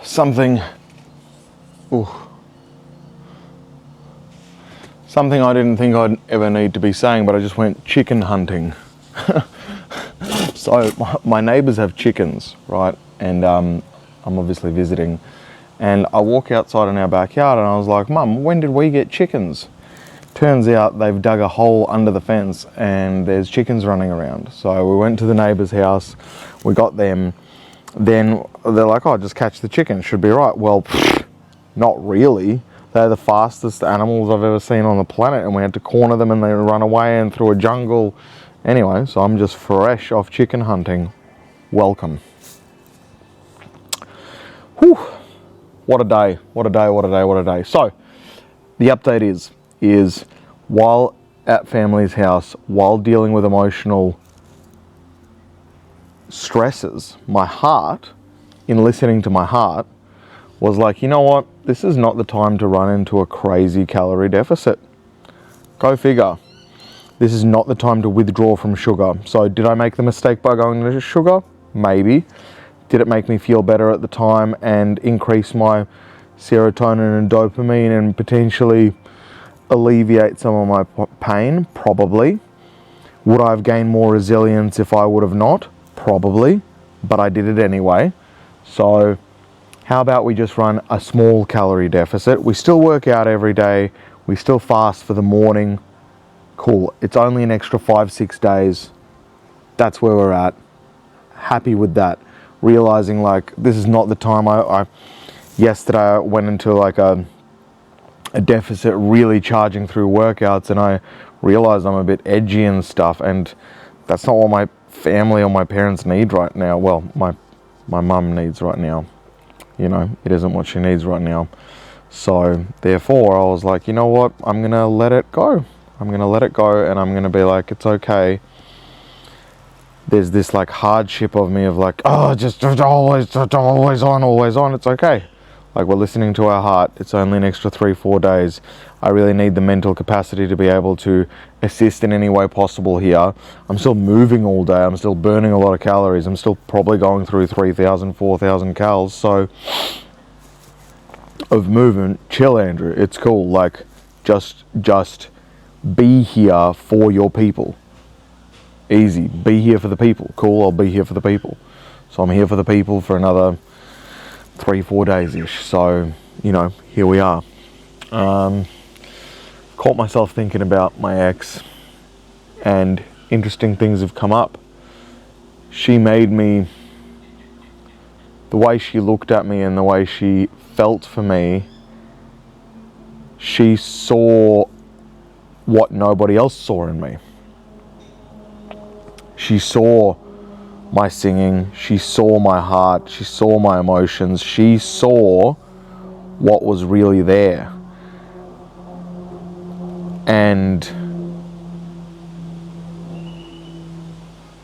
something I didn't think I'd ever need to be saying, but I just went chicken hunting. So my neighbors have chickens, right? And I'm obviously visiting, and I walk outside in our backyard and I was like, Mum, when did we get chickens? Turns out they've dug a hole under the fence and there's chickens running around. So we went to the neighbor's house, we got them. Then they're like, oh, just catch the chicken, should be right. Well, not really. They're the fastest animals I've ever seen on the planet, and we had to corner them and they run away and through a jungle. Anyway, so I'm just fresh off chicken hunting. Welcome. Whew. What a day, what a day, what a day, what a day. So the update is while at family's house, while dealing with emotional stresses, my heart, in listening to my heart, was like, you know what? This is not the time to run into a crazy calorie deficit. Go figure. This is not the time to withdraw from sugar. So did I make the mistake by going to sugar? Maybe. Did it make me feel better at the time and increase my serotonin and dopamine and potentially alleviate some of my pain? Probably. Would I have gained more resilience if I would have not? Probably. But I did it anyway. So how about we just run a small calorie deficit? We still work out every day. We still fast for the morning. Cool. It's only an extra 5-6 days. That's where we're at. Happy with that. Realizing like this is not the time. Yesterday I went into like a deficit, really charging through workouts, and I realized I'm a bit edgy and stuff, and that's not what my family or my parents need right now. Well, my mum needs right now. You know, it isn't what she needs right now. So therefore I was like, you know what, I'm gonna let it go. I'm gonna let it go, and I'm gonna be like, it's okay. There's this like hardship of me of like, oh, just always on. It's okay. Like, we're listening to our heart. It's only an extra 3-4 days. I really need the mental capacity to be able to assist in any way possible here. I'm still moving all day. I'm still burning a lot of calories. I'm still probably going through 3,000, 4,000 calories. So of movement, chill, Andrew. It's cool. Like, just be here for your people. Easy. Be here for the people. Cool, I'll be here for the people. So I'm here for the people for another 3-4 days-ish. So, you know, here we are. Caught myself thinking about my ex, and interesting things have come up. She made me, the way she looked at me and the way she felt for me, she saw what nobody else saw in me. She saw my singing, she saw my heart, she saw my emotions, she saw what was really there. And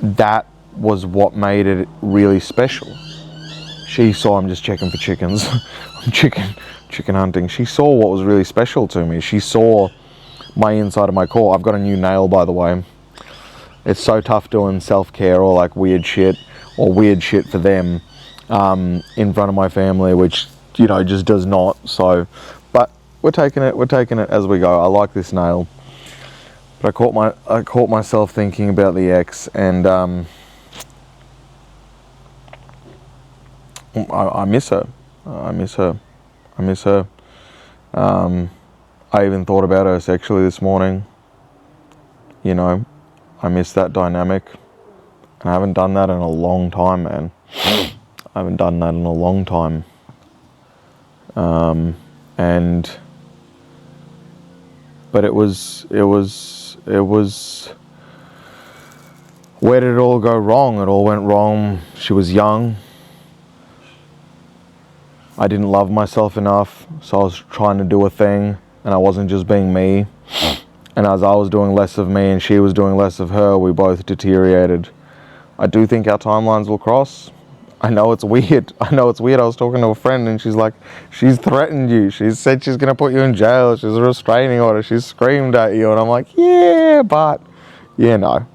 that was what made it really special. She saw, I'm just checking for chickens. I'm chicken hunting. She saw what was really special to me. She saw my inside of my core. I've got a new nail, by the way. It's so tough doing self-care or like weird shit for them in front of my family, which, you know, just does not. So, but we're taking it as we go. I like this nail. But I caught myself thinking about the ex, and I miss her. I miss her. I even thought about her sexually this morning. You know, I miss that dynamic. And I haven't done that in a long time, man. I haven't done that in a long time. But it was, where did it all go wrong? It all went wrong. She was young. I didn't love myself enough, so I was trying to do a thing, and I wasn't just being me. And as I was doing less of me and she was doing less of her, we both deteriorated. I do think our timelines will cross. I know it's weird. I was talking to a friend and she's like, she's threatened you. She said she's going to put you in jail. She's a restraining order. She's screamed at you. And I'm like, yeah, but, yeah, no.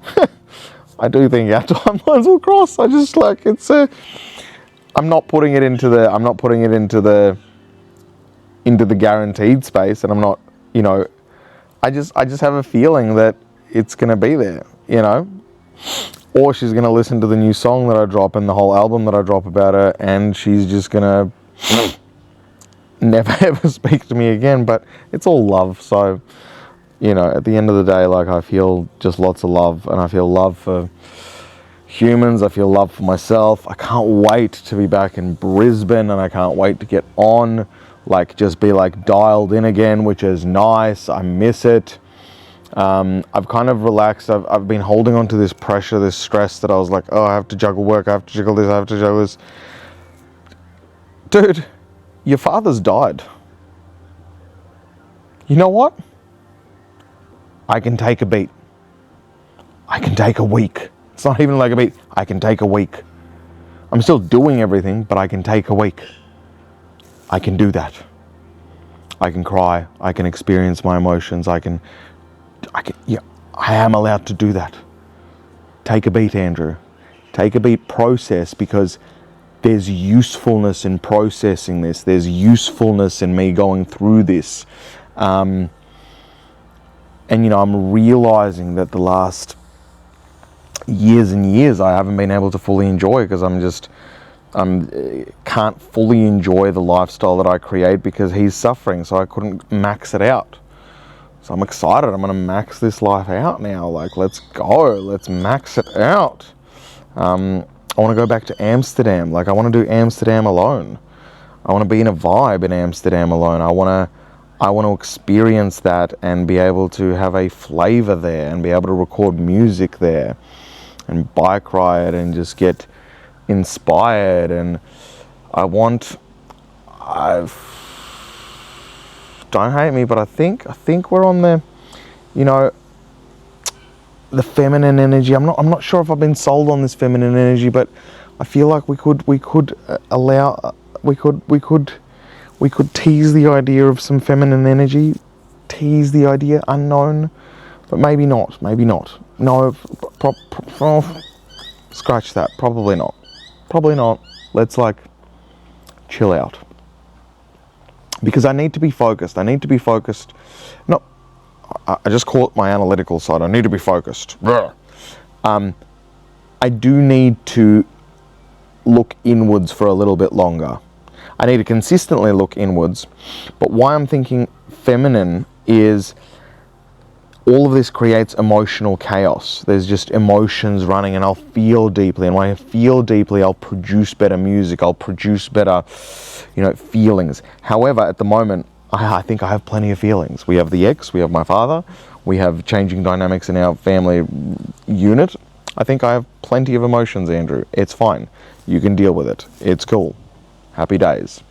I do think our timelines will cross. I just like, I'm not putting it into the guaranteed space, and I'm not, I just have a feeling that it's gonna be there, or she's gonna listen to the new song that I drop and the whole album that I drop about her, and she's just gonna never ever speak to me again. But it's all love, so at the end of the day, like, I feel just lots of love, and I feel love for humans, I feel love for myself. I can't wait to be back in Brisbane, and I can't wait to get on, like, just be like dialed in again, which is nice. I miss it. I've kind of relaxed. I've been holding on to this pressure, this stress that I was like, oh, I have to juggle work, I have to juggle this, I have to juggle this. Dude, your father's died. You know what? I can take a beat. I can take a week. It's not even like a beat. I can take a week. I'm still doing everything, but I can take a week. I can do that. I can cry. I can experience my emotions. I am allowed to do that. Take a beat, Andrew. Take a beat, process, because there's usefulness in processing this. There's usefulness in me going through this. And, I'm realizing that the last years and years I haven't been able to fully enjoy, because can't fully enjoy the lifestyle that I create because he's suffering, so I couldn't max it out. So I'm excited. I'm going to max this life out now. Like, let's go. Let's max it out. I want to go back to Amsterdam. Like, I want to do Amsterdam alone. I want to be in a vibe in Amsterdam alone. I want to experience that and be able to have a flavor there and be able to record music there and bike ride and just get inspired. And don't hate me, but I think we're on the feminine energy. I'm not sure if I've been sold on this feminine energy, but I feel like we could tease the idea of some feminine energy, tease the idea, unknown, but maybe not. No, scratch that. Probably not. Let's chill out, because I need to be focused. No, I just call it my analytical side. I need to be focused. I do need to look inwards for a little bit longer. I need to consistently look inwards. But why I'm thinking feminine is all of this creates emotional chaos. There's just emotions running, and I'll feel deeply. And when I feel deeply, I'll produce better music. I'll produce better, feelings. However, at the moment, I think I have plenty of feelings. We have the ex, we have my father, we have changing dynamics in our family unit. I think I have plenty of emotions, Andrew. It's fine. You can deal with it. It's cool. Happy days.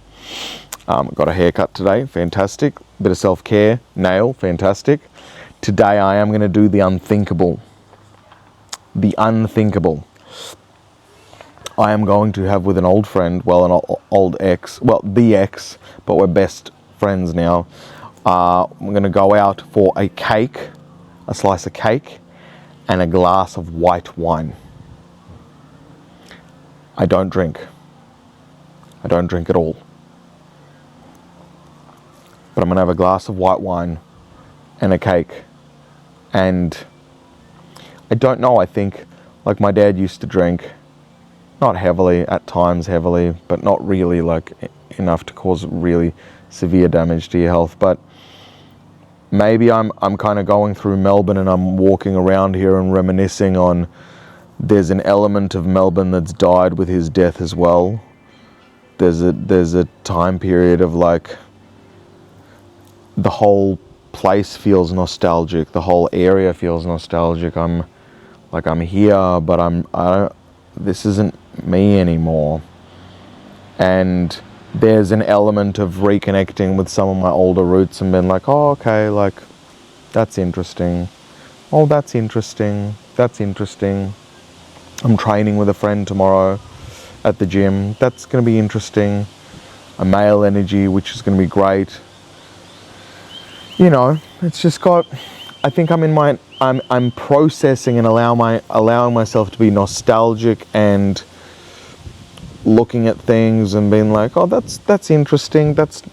Got a haircut today. Fantastic. Bit of self-care. Nail. Fantastic. Today I am going to do the unthinkable. The unthinkable. I am going to have with an old friend, an old ex, the ex, but we're best friends now. We're going to go out for a slice of cake, and a glass of white wine. I don't drink. I don't drink at all. But I'm going to have a glass of white wine and a cake. And I don't know, I think, like my dad used to drink, not heavily, at times heavily, but not really enough to cause really severe damage to your health. But maybe I'm kind of going through Melbourne and I'm walking around here and reminiscing on, there's an element of Melbourne that's died with his death as well. There's a time period of the whole place feels nostalgic. The whole area feels nostalgic. I'm here, but this isn't me anymore. And there's an element of reconnecting with some of my older roots and being like, oh, okay, that's interesting. Oh, that's interesting. That's interesting. I'm training with a friend tomorrow at the gym. That's going to be interesting. A male energy, which is going to be great. It's just got, I think I'm processing and allowing myself to be nostalgic and looking at things and being like, oh, that's interesting, that's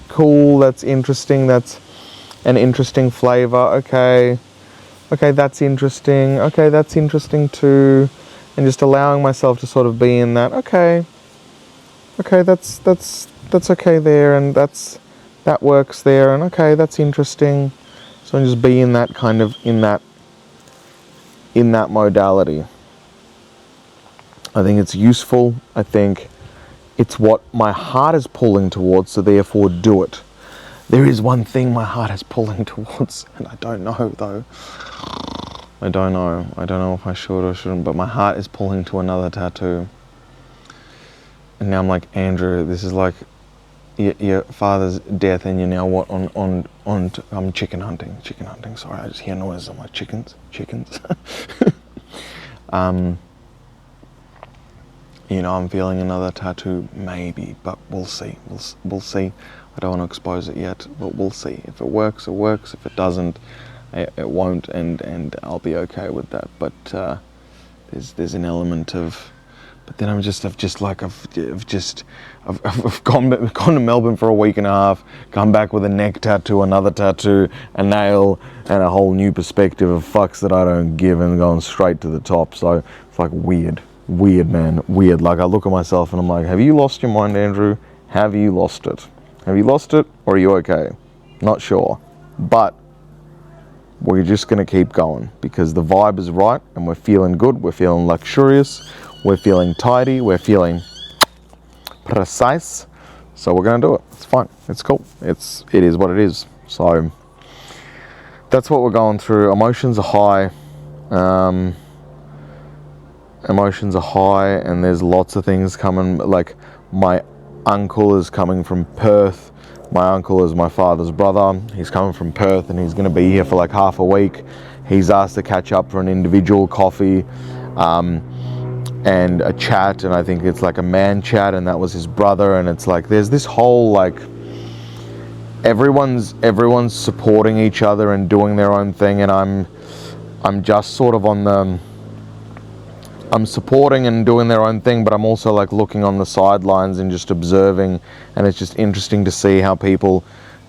cool, that's interesting, that's an interesting flavor, okay, that's interesting, okay, that's interesting too, and just allowing myself to sort of be in that, okay, that's okay there, and that works there, and okay, that's interesting. So just be in that kind of, in that modality. I think it's useful. I think it's what my heart is pulling towards, so therefore do it. There is one thing my heart is pulling towards, and I don't know though. I don't know if I should or shouldn't, but my heart is pulling to another tattoo. And now I'm like, Andrew, this is like your father's death, and you're now what on I'm chicken hunting. Sorry, I just hear noises. I'm like, chickens. You know, I'm feeling another tattoo, maybe, but we'll see. We'll see. I don't want to expose it yet, but we'll see. If it works, it works. If it doesn't, it won't, and I'll be okay with that. But there's an element of, but then I've gone to Melbourne for a week and a half, come back with a neck tattoo, another tattoo, a nail, and a whole new perspective of fucks that I don't give, and going straight to the top. So it's like weird, man, weird. Like I look at myself and I'm like, have you lost your mind, Andrew? Have you lost it? Have you lost it, or are you okay? Not sure, but we're just gonna keep going because the vibe is right, and we're feeling good. We're feeling luxurious. We're feeling tidy. We're feeling precise. So we're gonna do it. It's fine. It's cool. It is what it is. So that's what we're going through. Emotions are high. And there's lots of things coming. Like my uncle is coming from Perth. My uncle is my father's brother. He's coming from Perth, and he's going to be here for like half a week. He's asked to catch up for an individual coffee and a chat, and I think it's like a man chat, and that was his brother. And it's like there's this whole like everyone's supporting each other and doing their own thing, and I'm just sort of on the, I'm supporting and doing their own thing, but I'm also like looking on the sidelines and just observing, and it's just interesting to see how people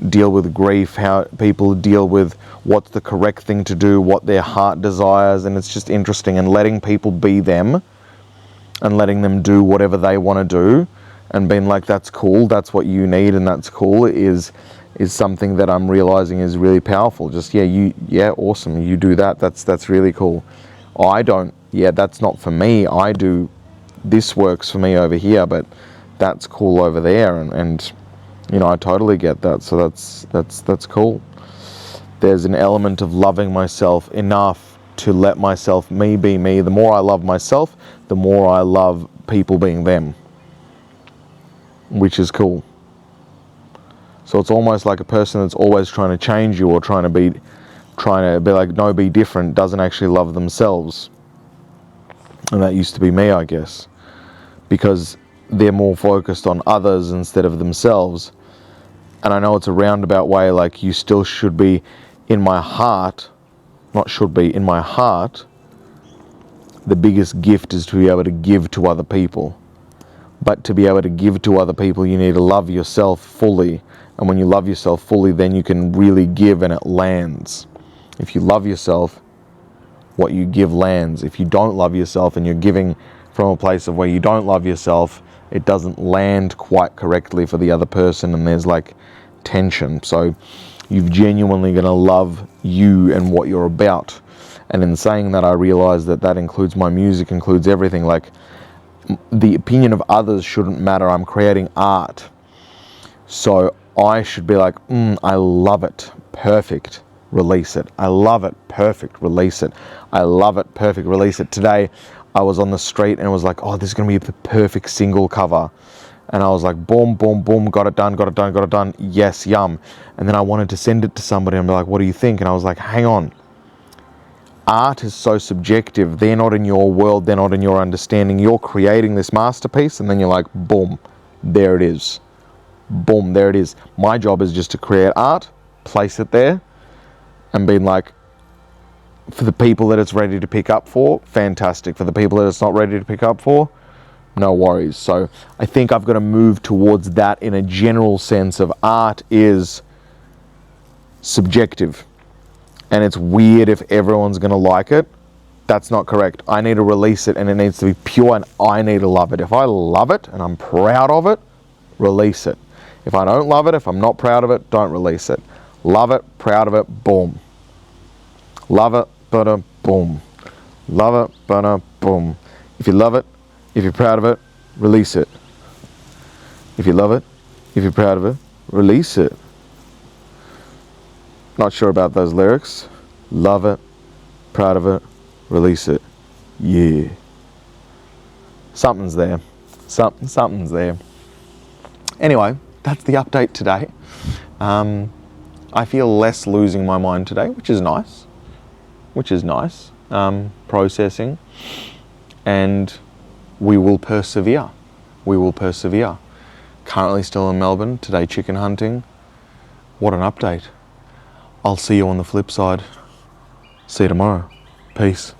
deal with grief, how people deal with what's the correct thing to do, what their heart desires, and it's just interesting, and letting people be them and letting them do whatever they want to do, and being like, that's cool, that's what you need, and that's cool, is something that I'm realizing is really powerful. Just awesome, you do that, that's really cool. I don't, that's not for me. I do, this works for me over here, but that's cool over there, and you know, I totally get that. So that's cool. There's an element of loving myself enough to let myself be me. The more I love myself, the more I love people being them, which is cool. So it's almost like a person that's always trying to change you, or trying to be like, no, be different, doesn't actually love themselves. And that used to be me, I guess, because they're more focused on others instead of themselves. And I know it's a roundabout way, like you still should be, in my heart, in my heart, the biggest gift is to be able to give to other people. But to be able to give to other people, you need to love yourself fully. And when you love yourself fully, then you can really give, and it lands. If you love yourself, what you give lands. If you don't love yourself and you're giving from a place of where you don't love yourself, it doesn't land quite correctly for the other person, and there's like tension. So you've genuinely going to love you and what you're about. And in saying that, I realize that includes my music, includes everything. Like the opinion of others shouldn't matter. I'm creating art, so I should be like, I love it, perfect, release it. I love it, perfect, release it. I love it, perfect, release it. Today I was on the street and it was like, oh, this is going to be the perfect single cover. And I was like, boom, boom, boom, got it done. Yes, yum. And then I wanted to send it to somebody and be like, what do you think? And I was like, hang on. Art is so subjective. They're not in your world. They're not in your understanding. You're creating this masterpiece, and then you're like, boom, there it is. Boom, there it is. My job is just to create art, place it there, and being like, for the people that it's ready to pick up for, fantastic. For the people that it's not ready to pick up for, no worries. So I think I've got to move towards that in a general sense of art is subjective. And it's weird if everyone's going to like it. That's not correct. I need to release it and it needs to be pure and I need to love it. If I love it and I'm proud of it, release it. If I don't love it, if I'm not proud of it, don't release it. Love it, proud of it, boom. Love it, but boom. Love it, but boom. If you love it, if you're proud of it, release it. If you love it, if you're proud of it, release it. Not sure about those lyrics. Love it, proud of it, release it. Yeah. Something's there. Something's there. Anyway, that's the update today. I feel less losing my mind today, which is nice. Processing. And we will persevere. Currently still in Melbourne, today chicken hunting. What an update. I'll see you on the flip side. See you tomorrow. Peace.